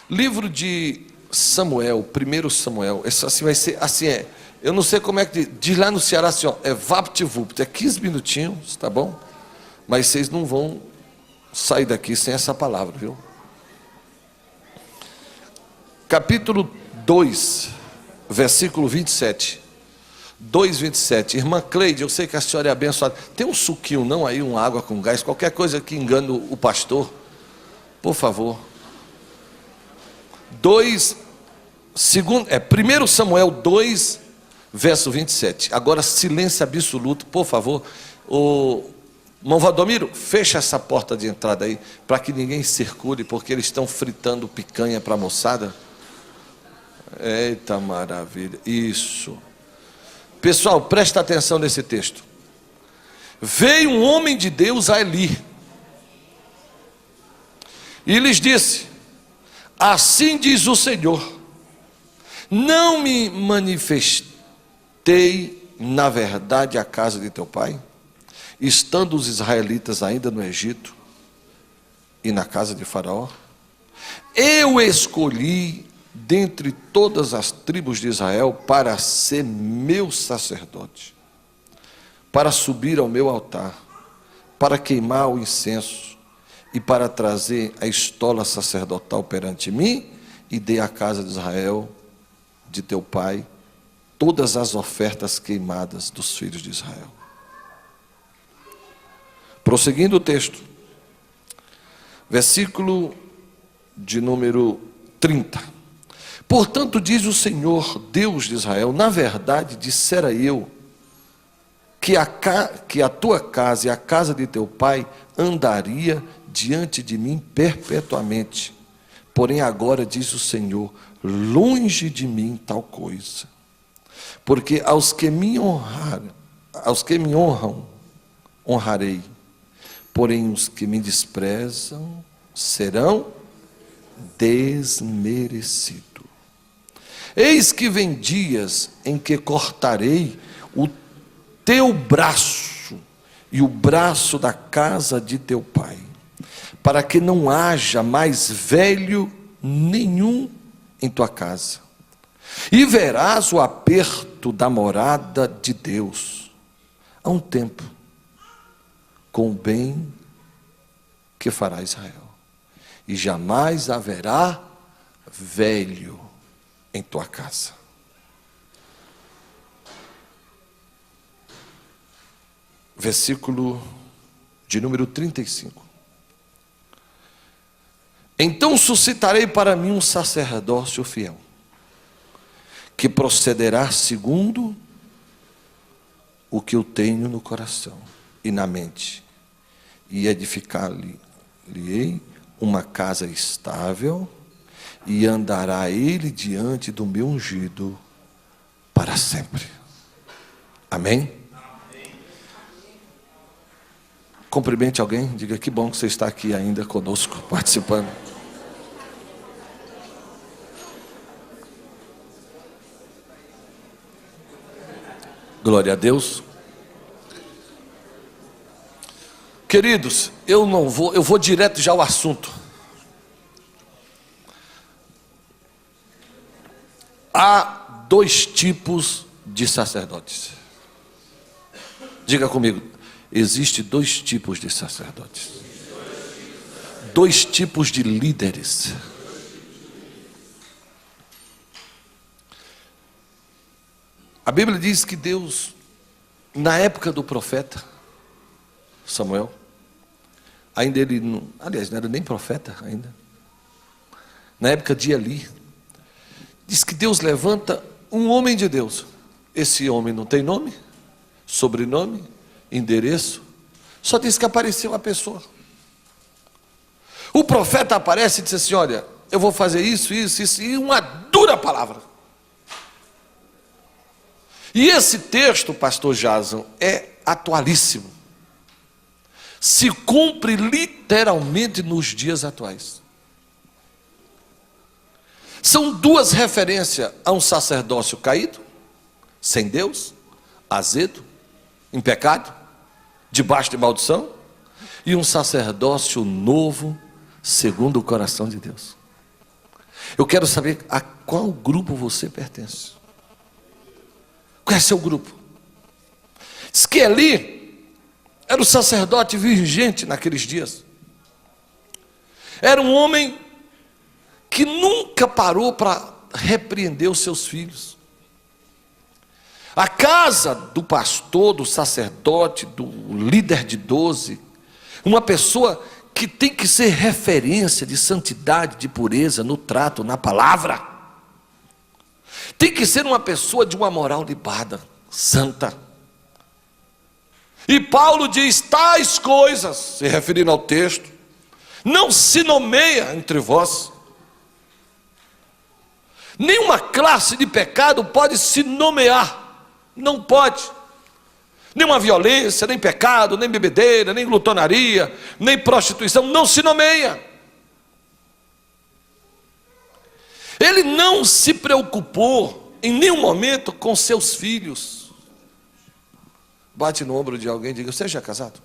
Livro de Samuel, 1 Samuel, assim vai ser, assim é. Eu não sei como é que diz lá no Ceará assim, ó, é vapt-vupt, é 15 minutinhos, tá bom? Mas vocês não vão sair daqui sem essa palavra, viu? Capítulo 2, versículo 27. 2,27. Irmã Cleide, eu sei que a senhora é abençoada. Tem um suquinho não aí, uma água com gás, qualquer coisa que engane o pastor, por favor. 1 Samuel 2, verso 27. Agora silêncio absoluto, por favor. O irmão Valdomiro, fecha essa porta de entrada aí, para que ninguém circule, porque eles estão fritando picanha para a moçada. Eita maravilha, isso. Pessoal, presta atenção nesse texto. Veio um homem de Deus a Eli e lhes disse: assim diz o Senhor, não me manifestei na verdade à casa de teu pai, estando os israelitas ainda no Egito e na casa de Faraó? Eu escolhi dentre todas as tribos de Israel para ser meu sacerdote, para subir ao meu altar, para queimar o incenso e para trazer a estola sacerdotal perante mim, e dei à casa de Israel, de teu pai, todas as ofertas queimadas dos filhos de Israel. Prosseguindo o texto, versículo de número 30. Portanto, diz o Senhor, Deus de Israel, na verdade dissera eu, que a tua casa e a casa de teu pai andaria diante de mim perpetuamente. Porém agora diz o Senhor, longe de mim tal coisa. Porque aos que me honram, honrarei. Porém os que me desprezam serão desmerecidos. Eis que vem dias em que cortarei o teu braço e o braço da casa de teu pai, para que não haja mais velho nenhum em tua casa. E verás o aperto da morada de Deus há um tempo, com o bem que fará Israel. E jamais haverá velho em tua casa. Versículo de número 35. Então suscitarei para mim um sacerdócio fiel, que procederá segundo o que eu tenho no coração e na mente, e edificar-lhe-ei uma casa estável, e andará ele diante do meu ungido para sempre. Amém? Cumprimente alguém, diga que bom que você está aqui ainda conosco, participando. Glória a Deus. Queridos, eu vou direto já ao assunto. Há dois tipos de sacerdotes. Diga comigo, existe dois tipos de sacerdotes. Dois tipos de líderes. A Bíblia diz que Deus, na época do profeta Samuel, ainda ele não, aliás, não era nem profeta ainda, na época de Eli, diz que Deus levanta um homem de Deus. Esse homem não tem nome, sobrenome, endereço, só diz que apareceu a pessoa. O profeta aparece e diz assim: olha, eu vou fazer isso, e uma dura palavra. E esse texto, pastor Jason, é atualíssimo. Se cumpre literalmente nos dias atuais. São duas referências a um sacerdócio caído, sem Deus, azedo, em pecado, debaixo de maldição, e um sacerdócio novo, segundo o coração de Deus. Eu quero saber a qual grupo você pertence. Qual é seu grupo? Diz que Eli era o sacerdote vigente naqueles dias. Era um homem que nunca parou para repreender os seus filhos. A casa do pastor, do sacerdote, do líder de 12, uma pessoa que tem que ser referência de santidade, de pureza no trato, na palavra, tem que ser uma pessoa de uma moral libada, santa. E Paulo diz: tais coisas, se referindo ao texto, não se nomeia entre vós. Nenhuma classe de pecado pode se nomear. Não pode. Nenhuma violência, nem pecado, nem bebedeira, nem glutonaria, nem prostituição, não se nomeia. Ele não se preocupou em nenhum momento com seus filhos. Bate no ombro de alguém e diga: você já é casado?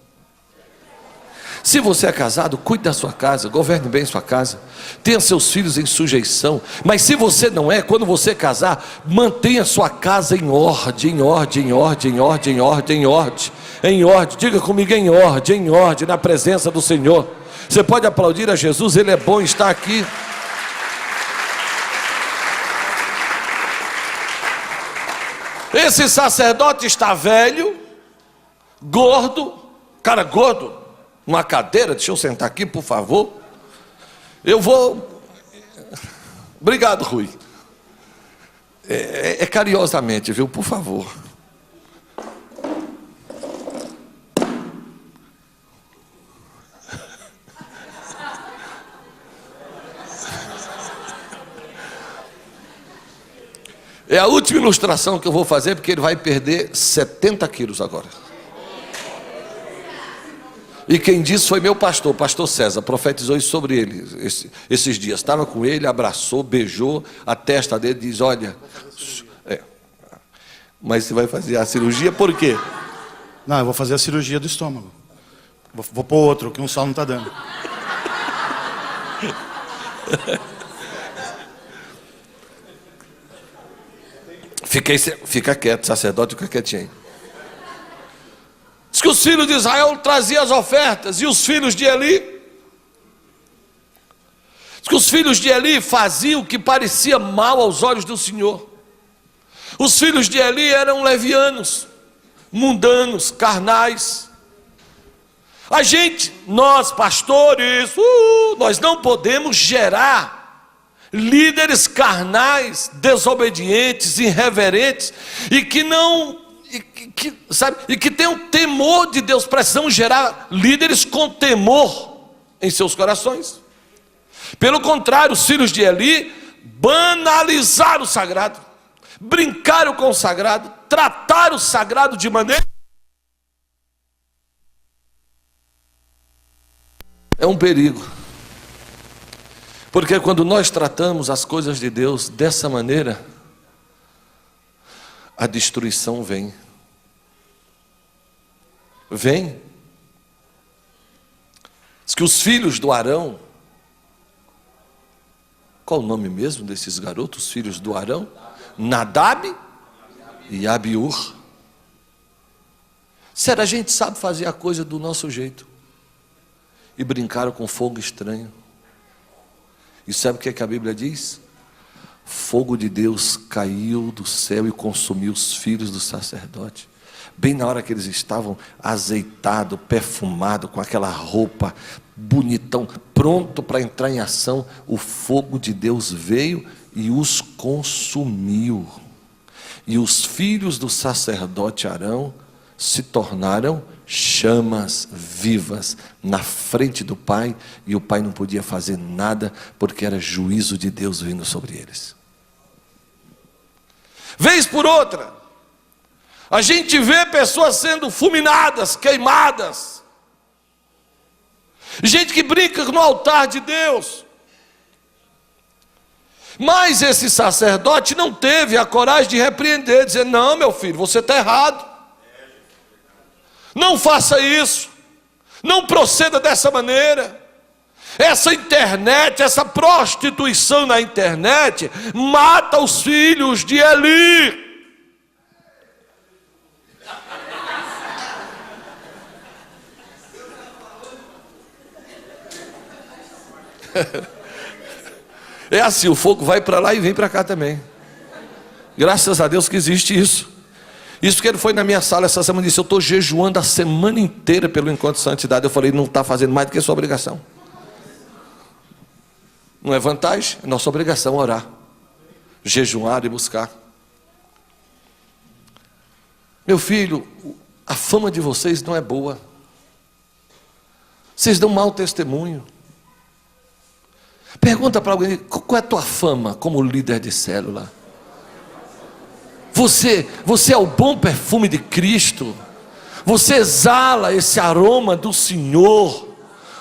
Se você é casado, cuide da sua casa, governe bem sua casa, tenha seus filhos em sujeição. Mas se você não é, quando você casar, mantenha sua casa em ordem, em ordem, em ordem, em ordem, em ordem, em ordem, em ordem. Diga comigo: em ordem, na presença do Senhor. Você pode aplaudir a Jesus, Ele é bom estar aqui. Esse sacerdote está velho, gordo, cara gordo, uma cadeira, deixa eu sentar aqui, por favor. Eu vou. Obrigado, Rui. É carinhosamente, viu? Por favor. É a última ilustração que eu vou fazer, porque ele vai perder 70 quilos agora. E quem disse foi meu pastor, pastor César, profetizou isso sobre ele esses dias. Estava com ele, abraçou, beijou a testa dele, diz: olha, mas você vai fazer a cirurgia por quê? Não, eu vou fazer a cirurgia do estômago. Vou pôr outro, que um só não está dando. Fica quieto, sacerdote, fica quietinho. Diz que os filhos de Israel traziam as ofertas, e os filhos de Eli, diz que os filhos de Eli faziam o que parecia mal aos olhos do Senhor. Os filhos de Eli eram levianos, mundanos, carnais. Nós pastores, nós não podemos gerar líderes carnais, desobedientes, irreverentes, e que não... E que tenham temor de Deus. Precisamos gerar líderes com temor em seus corações. Pelo contrário, os filhos de Eli banalizaram o sagrado, brincaram com o sagrado, trataram o sagrado de maneira... É um perigo, porque quando nós tratamos as coisas de Deus dessa maneira, a destruição vem. Diz que os filhos do Arão, qual o nome mesmo desses garotos, os filhos do Arão? Nadab e Abiú. Sério, a gente sabe fazer a coisa do nosso jeito, e brincaram com fogo estranho. E sabe o que é que a Bíblia diz? Fogo de Deus caiu do céu e consumiu os filhos do sacerdote. Bem na hora que eles estavam azeitados, perfumados, com aquela roupa bonitão, pronto para entrar em ação, o fogo de Deus veio e os consumiu. E os filhos do sacerdote Arão se tornaram chamas vivas na frente do pai, e o pai não podia fazer nada, porque era juízo de Deus vindo sobre eles. Vez por outra, a gente vê pessoas sendo fulminadas, queimadas, gente que brinca no altar de Deus. Mas esse sacerdote não teve a coragem de repreender, dizer: não, meu filho, você está errado, não faça isso, não proceda dessa maneira. Essa internet, essa prostituição na internet, mata os filhos de Eli. É assim, o fogo vai para lá e vem para cá também. Graças a Deus que existe isso. Isso que ele foi na minha sala essa semana e disse: eu estou jejuando a semana inteira pelo encontro de santidade. Eu falei: não está fazendo mais do que a sua obrigação. Não é vantagem, é nossa obrigação orar, jejuar e buscar. Meu filho, a fama de vocês não é boa. Vocês dão mau testemunho. Pergunta para alguém: qual é a tua fama como líder de célula? Você é o bom perfume de Cristo? Você exala esse aroma do Senhor?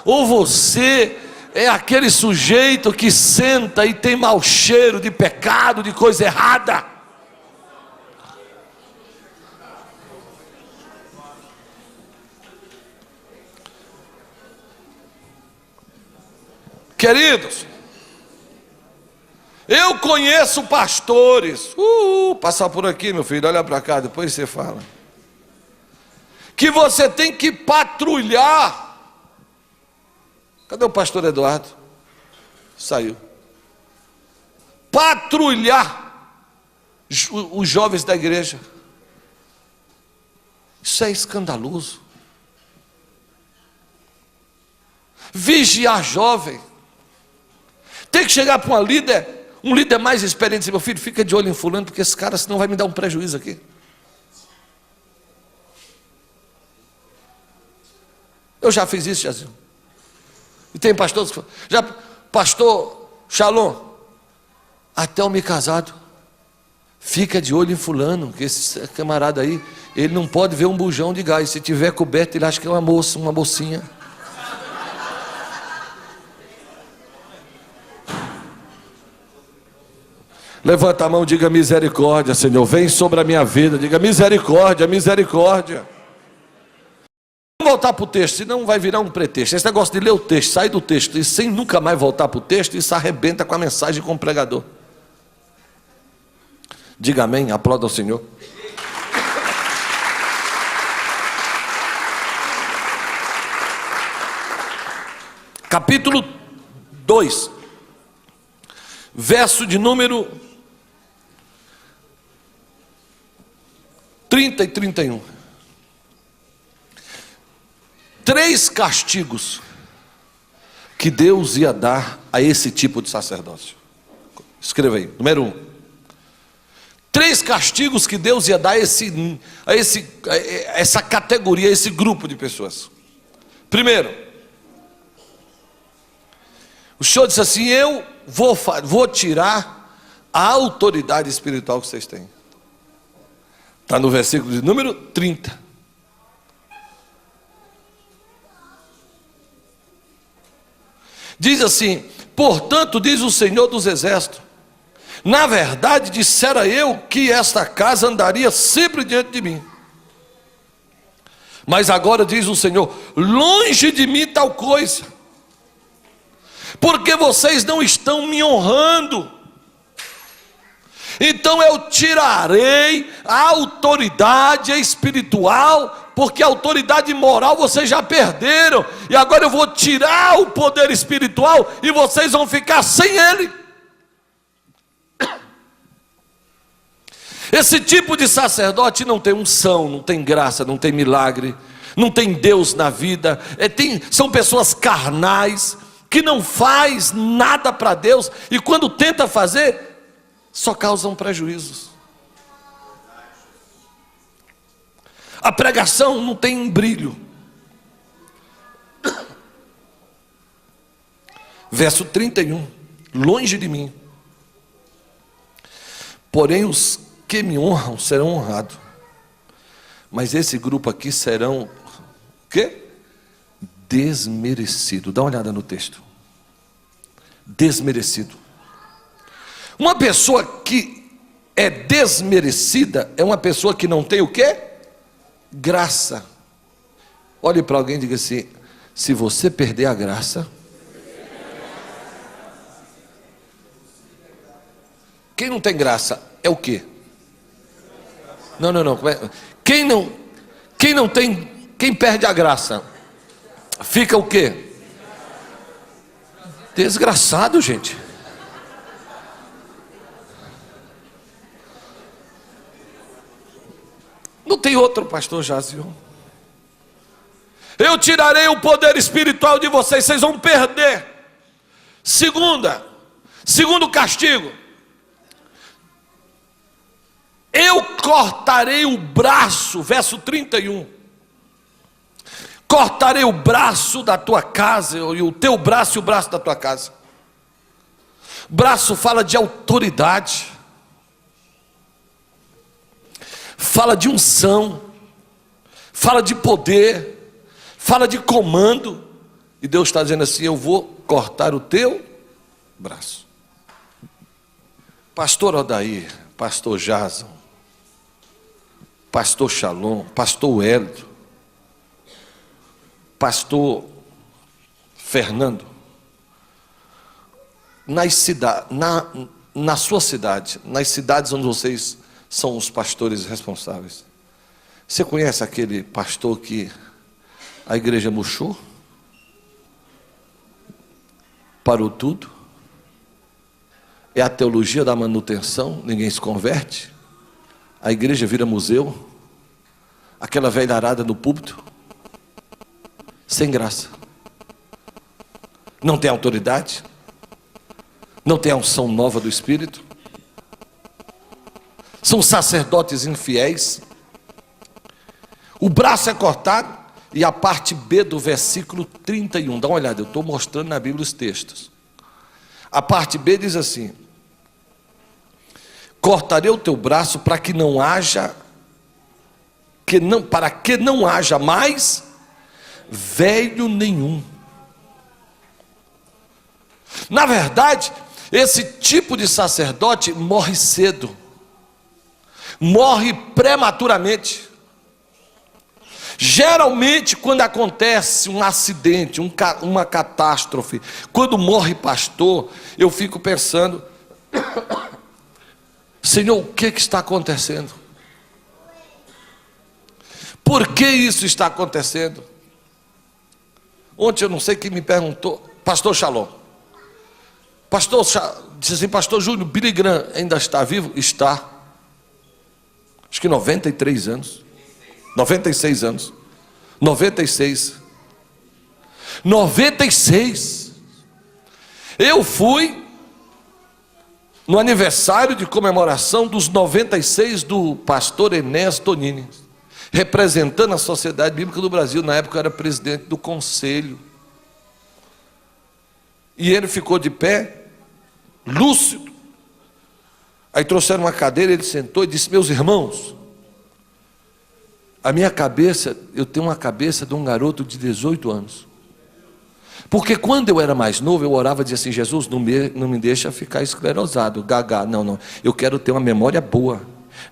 Ou você é aquele sujeito que senta e tem mau cheiro de pecado, de coisa errada? Queridos, eu conheço pastores, passar por aqui, meu filho, olha para cá, depois você fala, que você tem que patrulhar. Cadê o pastor Eduardo? Saiu. Patrulhar os jovens da igreja. Isso é escandaloso. Vigiar jovem. Tem que chegar para um líder mais experiente e dizer: meu filho, fica de olho em fulano, porque esse cara senão vai me dar um prejuízo aqui. Eu já fiz isso, Jazinho. E tem pastores que falam: já, pastor Shalom, até eu me casado, fica de olho em fulano, que esse camarada aí, ele não pode ver um bujão de gás. Se tiver coberto, ele acha que é uma moça, uma mocinha. Levanta a mão, diga: misericórdia, Senhor, vem sobre a minha vida. Diga: misericórdia, misericórdia. Vamos voltar para o texto, senão vai virar um pretexto. Esse negócio de ler o texto, sair do texto e sem nunca mais voltar para o texto, isso arrebenta com a mensagem com o pregador. Diga amém, aplauda ao Senhor. Capítulo 2, verso de número 30 e 31. 3 castigos que Deus ia dar a esse tipo de sacerdócio. Escreva aí, número 1. 3 castigos que Deus ia dar a essa categoria, a esse grupo de pessoas. Primeiro, o Senhor disse assim: eu vou tirar a autoridade espiritual que vocês têm. Está no versículo de número 30. Diz assim: portanto, diz o Senhor dos Exércitos, na verdade dissera eu que esta casa andaria sempre diante de mim. Mas agora diz o Senhor: longe de mim tal coisa, porque vocês não estão me honrando. Então eu tirarei a autoridade espiritual, porque a autoridade moral vocês já perderam, e agora eu vou tirar o poder espiritual e vocês vão ficar sem ele. Esse tipo de sacerdote não tem unção, não tem graça, não tem milagre, não tem Deus na vida, são pessoas carnais, que não faz nada para Deus, e quando tenta fazer, só causam prejuízos. A pregação não tem brilho. Verso 31. Longe de mim, porém os que me honram serão honrados. Mas esse grupo aqui serão o quê? Desmerecido. Dá uma olhada no texto. Desmerecido. Uma pessoa que é desmerecida é uma pessoa que não tem o quê? Graça. Olhe para alguém e diga assim: se você perder a graça, Quem não tem graça é o quê? Não. Quem não tem, quem perde a graça, fica o quê? Desgraçado, gente. Não tem outro, pastor Jazio. Eu tirarei o poder espiritual de vocês, vocês vão perder. Segundo castigo, eu cortarei o braço, verso 31. Cortarei o braço da tua casa, e o teu braço e o braço da tua casa. Braço fala de autoridade, fala de unção, fala de poder, fala de comando. E Deus está dizendo assim: eu vou cortar o teu braço. Pastor Odair, pastor Jason, pastor Shalom, pastor Hélio, pastor Fernando, na sua cidade, nas cidades onde vocês são os pastores responsáveis, você conhece aquele pastor que a igreja murchou? Parou tudo? É a teologia da manutenção, ninguém se converte, a igreja vira museu, aquela velharada no púlpito, sem graça, não tem autoridade, não tem a unção nova do Espírito, são sacerdotes infiéis. O braço é cortado. E a parte B do versículo 31, dá uma olhada, eu estou mostrando na Bíblia os textos. A parte B diz assim: cortarei o teu braço para que não haja mais velho nenhum. Na verdade, esse tipo de sacerdote morre cedo, morre prematuramente. Geralmente, quando acontece um acidente, uma catástrofe, quando morre pastor, eu fico pensando: Senhor, o que está acontecendo? Por que isso está acontecendo? Ontem eu não sei quem me perguntou, pastor Shalom, disse assim: pastor Júnior, Billy Graham ainda está vivo? Está, acho que 93 anos, 96 anos, 96. Eu fui no aniversário de comemoração dos 96 do pastor Enéas Tonini, representando a Sociedade Bíblica do Brasil. Na época eu era presidente do conselho, e ele ficou de pé, lúcido. Aí trouxeram uma cadeira, ele sentou e disse: meus irmãos, a minha cabeça, eu tenho uma cabeça de um garoto de 18 anos. Porque quando eu era mais novo, eu orava e dizia assim: Jesus, não me deixa ficar esclerosado, gaga, não, eu quero ter uma memória boa.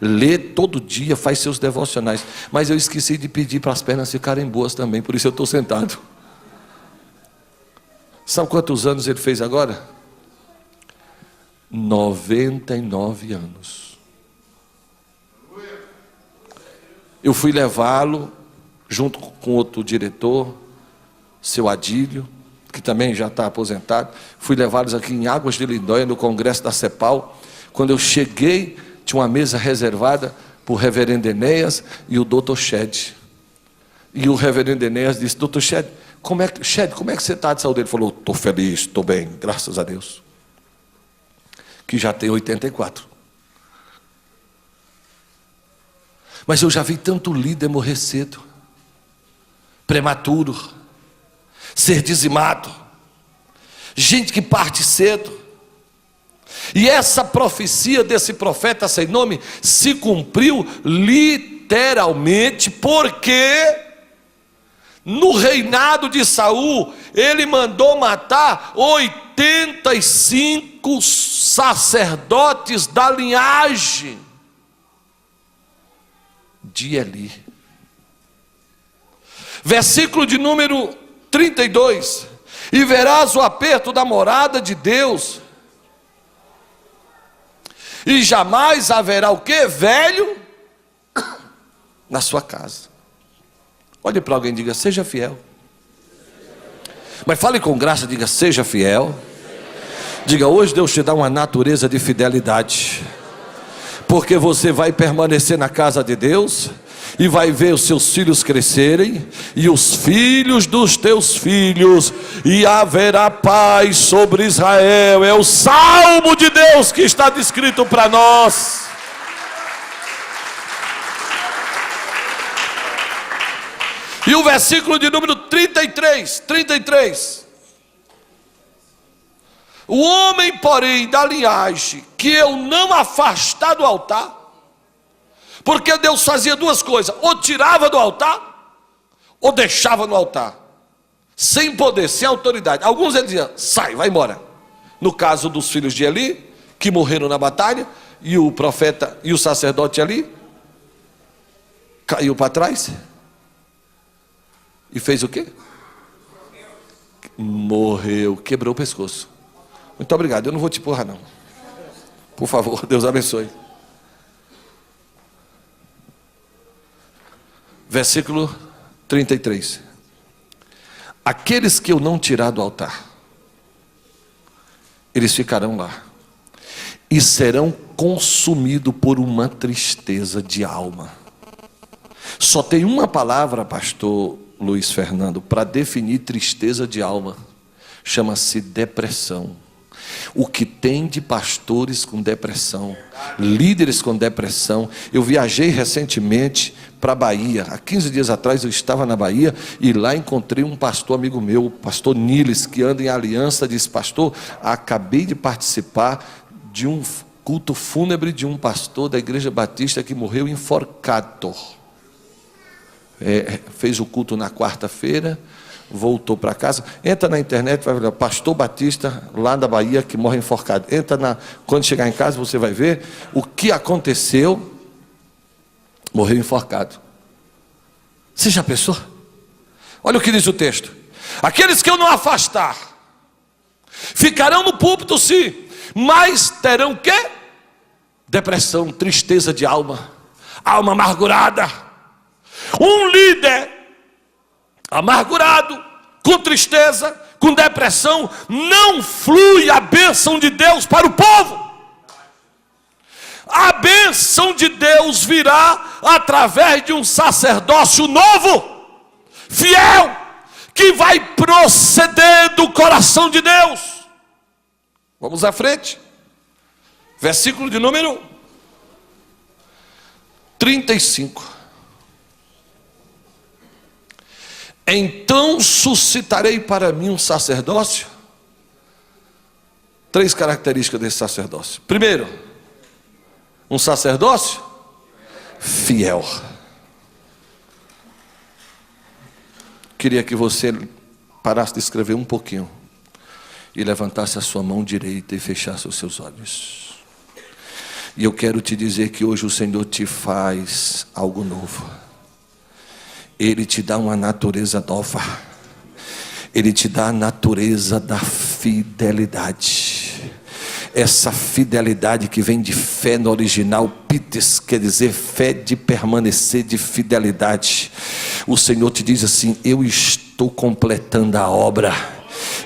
Lê todo dia, faz seus devocionais. Mas eu esqueci de pedir para as pernas ficarem boas também, por isso eu estou sentado. Sabe quantos anos ele fez agora? 99 anos. Eu fui levá-lo, junto com outro diretor, seu Adílio, que também já está aposentado. Fui levá-los aqui em Águas de Lindóia, no congresso da CEPAL. Quando eu cheguei, tinha uma mesa reservada para o reverendo Enéas e o doutor Shed. E o reverendo Enéas disse: doutor Shed, como é que você está de saúde? Ele falou: estou feliz, estou bem, graças a Deus. Que já tem 84. Mas eu já vi tanto líder morrer cedo, prematuro, ser dizimado, gente que parte cedo. E essa profecia desse profeta sem nome se cumpriu literalmente, porque no reinado de Saul ele mandou matar 85 sacerdotes da linhagem de Eli. Versículo de número 32: e verás o aperto da morada de Deus, e jamais haverá o quê? Velho na sua casa. Olhe para alguém e diga: seja fiel. Mas fale com graça, diga: seja fiel. Diga: hoje Deus te dá uma natureza de fidelidade, porque você vai permanecer na casa de Deus e vai ver os seus filhos crescerem e os filhos dos teus filhos, e haverá paz sobre Israel. É o salmo de Deus que está descrito para nós. E o versículo de número 33: o homem, porém, da linhagem que eu não afastar do altar, porque Deus fazia duas coisas: ou tirava do altar, ou deixava no altar, sem poder, sem autoridade. Alguns ele dizia: sai, vai embora. No caso dos filhos de Eli, que morreram na batalha, e o profeta e o sacerdote ali caiu para trás e fez o quê? Morreu, quebrou o pescoço. Muito obrigado, eu não vou te empurrar não. Por favor, Deus abençoe. Versículo 33: aqueles que eu não tirar do altar, eles ficarão lá e serão consumidos por uma tristeza de alma. Só tem uma palavra, pastor Luiz Fernando, para definir tristeza de alma: chama-se depressão. O que tem de pastores com depressão, líderes com depressão. Eu viajei recentemente para a Bahia. Há 15 dias atrás eu estava na Bahia e lá encontrei um pastor amigo meu, o pastor Niles, que anda em aliança. Disse: pastor, acabei de participar de um culto fúnebre de um pastor da igreja batista que morreu enforcado. Fez o culto na quarta-feira, voltou para casa. Entra na internet, vai ver pastor batista lá da Bahia que morre enforcado. Quando chegar em casa você vai ver o que aconteceu. Morreu enforcado. Você já pensou? Olha o que diz o texto: aqueles que eu não afastar ficarão no púlpito, sim, mas terão o quê? Depressão, tristeza de alma, alma amargurada. Um líder amargurado, com tristeza, com depressão, não flui a bênção de Deus para o povo. A bênção de Deus virá através de um sacerdócio novo, fiel, que vai proceder do coração de Deus. Vamos à frente. Versículo de número 35. Então suscitarei para mim um sacerdócio. 3 características desse sacerdócio. Primeiro, um sacerdócio fiel. Queria que você parasse de escrever um pouquinho e levantasse a sua mão direita e fechasse os seus olhos. E eu quero te dizer que hoje o Senhor te faz algo novo. Ele te dá uma natureza nova. Ele te dá a natureza da fidelidade. Essa fidelidade que vem de fé no original, pites, quer dizer fé de permanecer, de fidelidade. O Senhor te diz assim: eu estou completando a obra.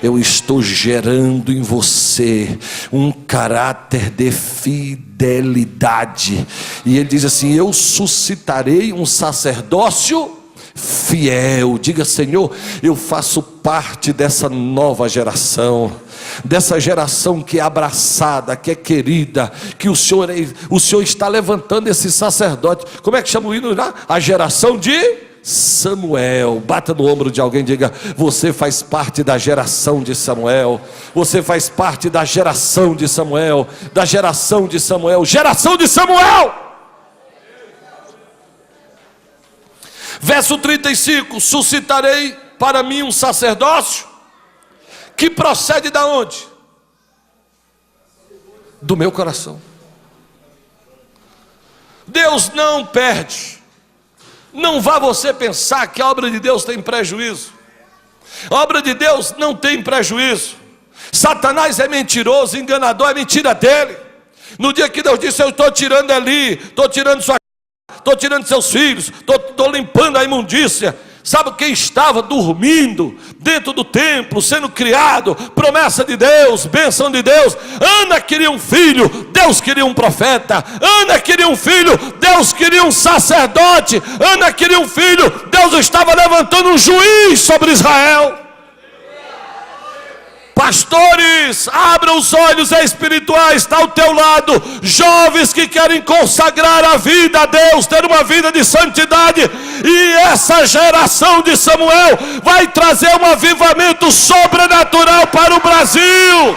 Eu estou gerando em você um caráter de fidelidade. E Ele diz assim: eu suscitarei um sacerdócio fiel. Diga: Senhor, eu faço parte dessa nova geração, dessa geração que é abraçada, que é querida, que o Senhor está levantando esse sacerdote. Como é que chama o hino lá? A geração de Samuel. Bata no ombro de alguém e diga: você faz parte da geração de Samuel. Você faz parte da geração de Samuel. Da geração de Samuel. Geração de Samuel. Verso 35: suscitarei para mim um sacerdócio que procede da onde? Do meu coração. Deus não perde. Não vá você pensar que a obra de Deus tem prejuízo. A obra de Deus não tem prejuízo. Satanás é mentiroso, enganador, é mentira dele. No dia que Deus disse: eu estou tirando ali, estou tirando sua casa, estou tirando seus filhos, estou limpando a imundícia. Sabe quem estava dormindo dentro do templo, sendo criado? Promessa de Deus, bênção de Deus. Ana queria um filho, Deus queria um profeta. Ana queria um filho, Deus queria um sacerdote. Ana queria um filho, Deus estava levantando um juiz sobre Israel. Pastores, abram os olhos espirituais, está ao teu lado. Jovens que querem consagrar a vida a Deus, ter uma vida de santidade. E essa geração de Samuel vai trazer um avivamento sobrenatural para o Brasil.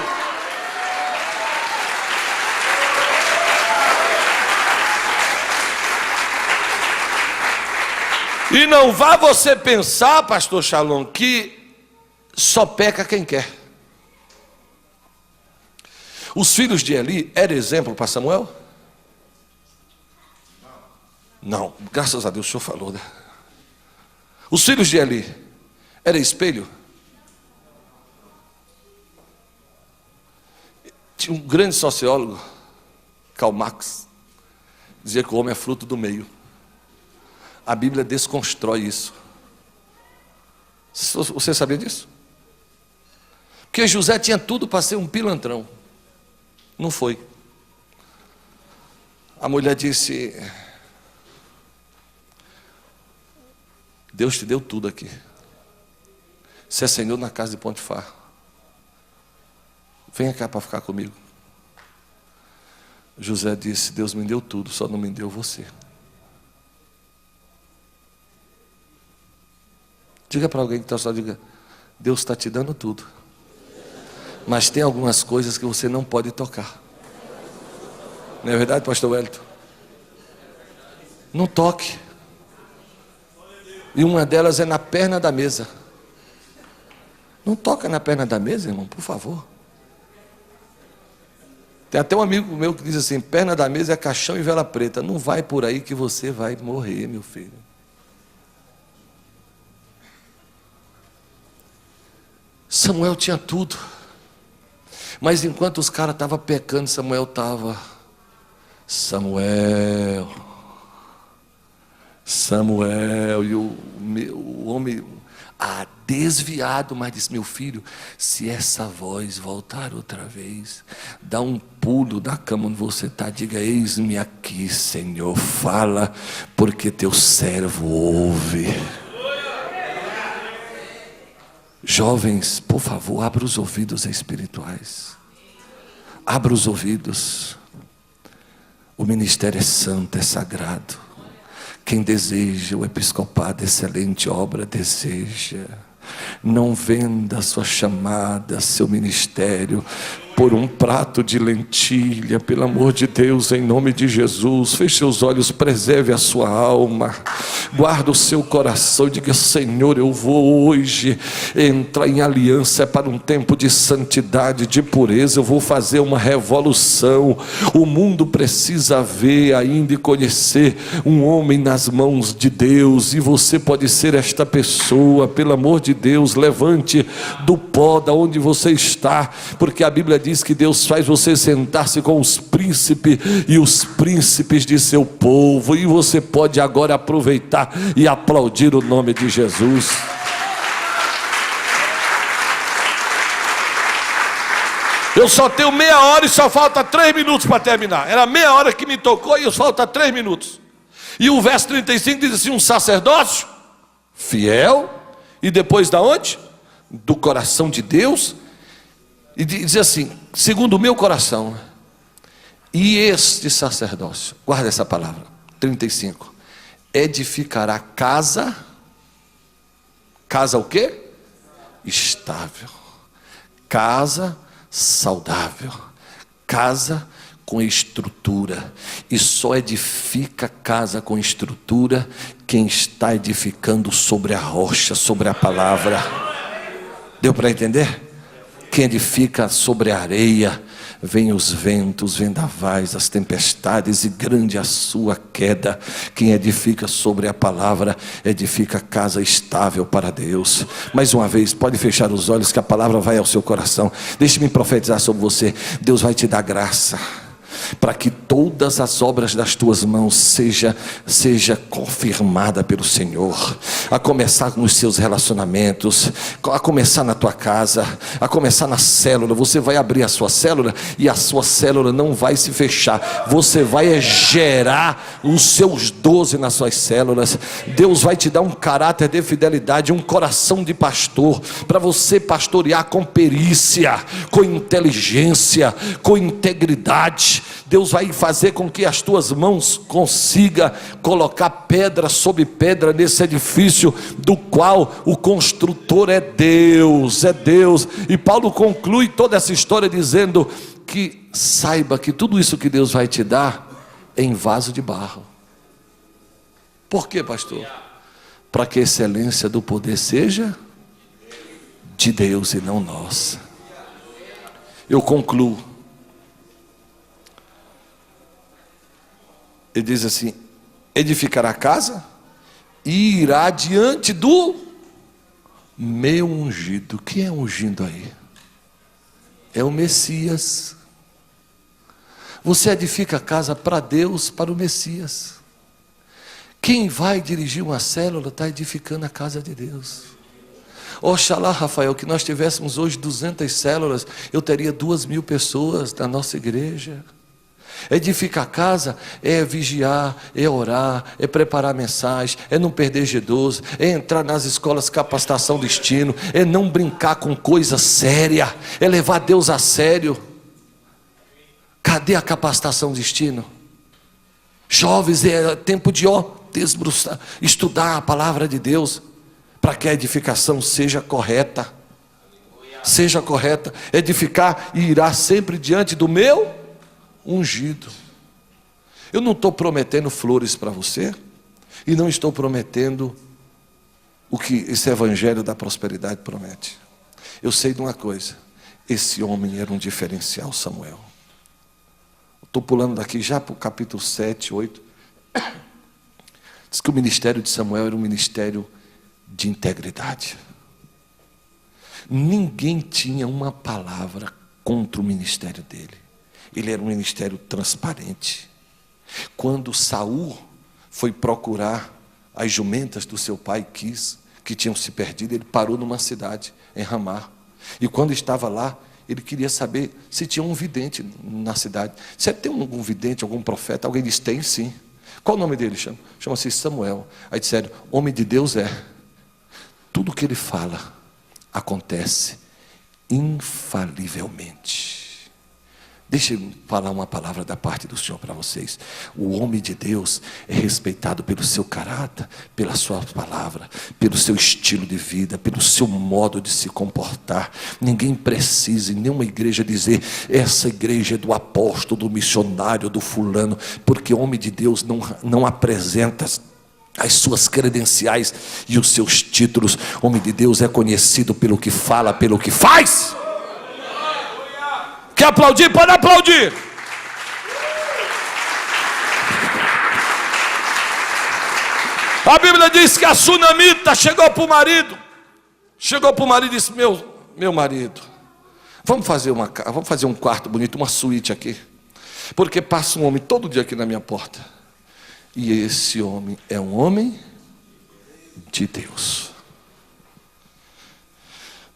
E não vá você pensar, pastor Shalom, que só peca quem quer. Os filhos de Eli eram exemplo para Samuel? Não, graças a Deus o senhor falou, né? Os filhos de Eli eram espelho? Tinha um grande sociólogo, Karl Marx, dizia que o homem é fruto do meio. A Bíblia desconstrói isso. Você sabia disso? Porque José tinha tudo para ser um pilantrão. Não foi. A mulher disse: Deus te deu tudo aqui. Você é senhor na casa de Potifar. Venha cá para ficar comigo. José disse: Deus me deu tudo, só não me deu você. Diga para alguém que está só, diga: Deus está te dando tudo, mas tem algumas coisas que você não pode tocar. Não é verdade, pastor Wellington? Não toque. E uma delas é na perna da mesa. Não toca na perna da mesa, irmão, por favor. Tem até um amigo meu que diz assim: perna da mesa é caixão e vela preta. Não vai por aí que você vai morrer, meu filho. Samuel tinha tudo. Mas enquanto os caras estavam pecando, Samuel estava: Samuel. E o homem desviado, mas disse: meu filho, se essa voz voltar outra vez, dá um pulo da cama onde você está, diga: eis-me aqui, Senhor, fala, porque teu servo ouve. Jovens, por favor, abra os ouvidos espirituais. Abra os ouvidos. O ministério é santo, é sagrado. Quem deseja o episcopado, excelente obra deseja. Não venda sua chamada, seu ministério por um prato de lentilha, pelo amor de Deus, em nome de Jesus. Feche seus olhos, preserve a sua alma, guarda o seu coração, diga: Senhor, eu vou hoje entrar em aliança para um tempo de santidade, de pureza. Eu vou fazer uma revolução. O mundo precisa ver ainda e conhecer um homem nas mãos de Deus, e você pode ser esta pessoa. Pelo amor de Deus, levante do pó da onde você está, porque a Bíblia diz que Deus faz você sentar-se com os príncipes e os príncipes de seu povo, e você pode agora aproveitar e aplaudir o nome de Jesus. Eu só tenho meia hora e só falta 3 minutos para terminar. Era meia hora que me tocou e falta 3 minutos. E o verso 35 diz assim: um sacerdócio fiel, e depois da onde? Do coração de Deus. E diz assim: segundo o meu coração. E este sacerdócio, guarda essa palavra, 35, edificará casa o quê? Estável, casa saudável, casa com estrutura. E só edifica casa com estrutura quem está edificando sobre a rocha, sobre a palavra. Deu para entender? Quem edifica sobre a areia, vem os ventos, vendavais, as tempestades, e grande a sua queda. Quem edifica sobre a palavra, edifica casa estável para Deus. Mais uma vez, pode fechar os olhos que a palavra vai ao seu coração. Deixe-me profetizar sobre você. Deus vai te dar graça. para que todas as obras das tuas mãos seja confirmada pelo Senhor, a começar nos seus relacionamentos, a começar na tua casa, a começar na célula. Você vai abrir a sua célula e a sua célula não vai se fechar, você vai gerar os seus 12 nas suas células. Deus vai te dar um caráter de fidelidade, um coração de pastor, para você pastorear com perícia, com inteligência, com integridade. Deus vai fazer com que as tuas mãos consiga colocar pedra sobre pedra nesse edifício, do qual o construtor é Deus, é Deus. E Paulo conclui toda essa história dizendo que saiba que tudo isso que Deus vai te dar é em vaso de barro. Por quê, pastor? Para que a excelência do poder seja de Deus e não nossa. Eu concluo. Ele diz assim: edificará a casa e irá diante do meu ungido. Quem é ungido aí? É o Messias. Você edifica a casa para Deus, para o Messias. Quem vai dirigir uma célula está edificando a casa de Deus. Oxalá, Rafael, que nós tivéssemos hoje 200 células, eu teria 2.000 pessoas na nossa igreja. Edificar a casa é vigiar, é orar, é preparar mensagem, é não perder G12, é entrar nas escolas de capacitação destino, é não brincar com coisa séria, é levar Deus a sério. Cadê a capacitação destino? Jovens, é tempo de desbruçar, estudar a palavra de Deus, para que a edificação seja correta. Seja correta. Edificar e irá sempre diante do meu ungido. Eu não estou prometendo flores para você, e não estou prometendo o que esse evangelho da prosperidade promete. Eu sei de uma coisa: esse homem era um diferencial, Samuel. Estou pulando daqui já para o capítulo 7, 8. Diz que o ministério de Samuel era um ministério de integridade. Ninguém tinha uma palavra contra o ministério dele. Ele era um ministério transparente. Quando Saul foi procurar as jumentas do seu pai Quis, que tinham se perdido, ele parou numa cidade, em Ramá. E quando estava lá, ele queria saber se tinha um vidente na cidade. Se tem algum vidente, algum profeta? Alguém disse: tem sim. Qual o nome dele? Chama-se Samuel. Aí disseram: homem de Deus é. Tudo que ele fala acontece infalivelmente. Deixa eu falar uma palavra da parte do Senhor para vocês. O homem de Deus é respeitado pelo seu caráter, pela sua palavra, pelo seu estilo de vida, pelo seu modo de se comportar. Ninguém precisa em nenhuma igreja dizer: essa igreja é do apóstolo, do missionário, do fulano, porque o homem de Deus não apresenta as suas credenciais e os seus títulos. O homem de Deus é conhecido pelo que fala, pelo que faz. Quer aplaudir? Pode aplaudir. A Bíblia diz que a sunamita chegou para o marido. E disse: meu marido, vamos fazer um quarto bonito, uma suíte aqui, porque passa um homem todo dia aqui na minha porta, e esse homem é um homem de Deus.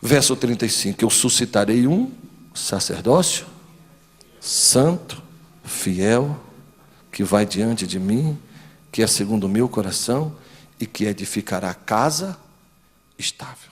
Verso 35: eu suscitarei um sacerdócio santo, fiel, que vai diante de mim, que é segundo o meu coração, e que edificará casa estável.